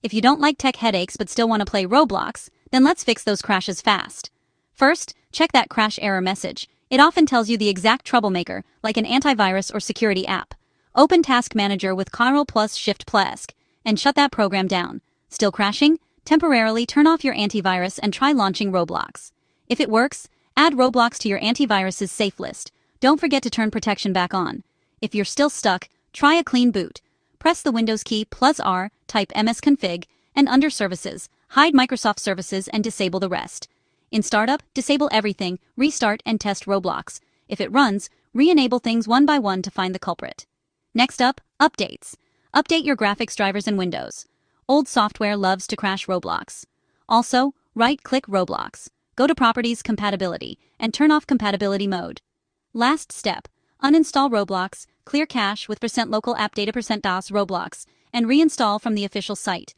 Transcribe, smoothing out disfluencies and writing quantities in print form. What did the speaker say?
If you don't like tech headaches but still want to play Roblox, then let's fix those crashes fast. First, check that crash error message. It often tells you the exact troublemaker, like an antivirus or security app. Open Task Manager with Ctrl plus Shift plus and shut that program down. Still crashing? Temporarily turn off your antivirus and try launching Roblox. If it works, add Roblox to your antivirus's safe list. Don't forget to turn protection back on. If you're still stuck, try a clean boot. Press the Windows key plus R, type msconfig, and under Services, hide Microsoft Services and disable the rest. In Startup, disable everything, restart and test Roblox. If it runs, re-enable things one by one to find the culprit. Next up, Updates. Update your graphics drivers in Windows. Old software loves to crash Roblox. Also, right-click Roblox. Go to Properties Compatibility and turn off Compatibility Mode. Last step, uninstall Roblox, clear cache with %local app data %DOS Roblox, and reinstall from the official site.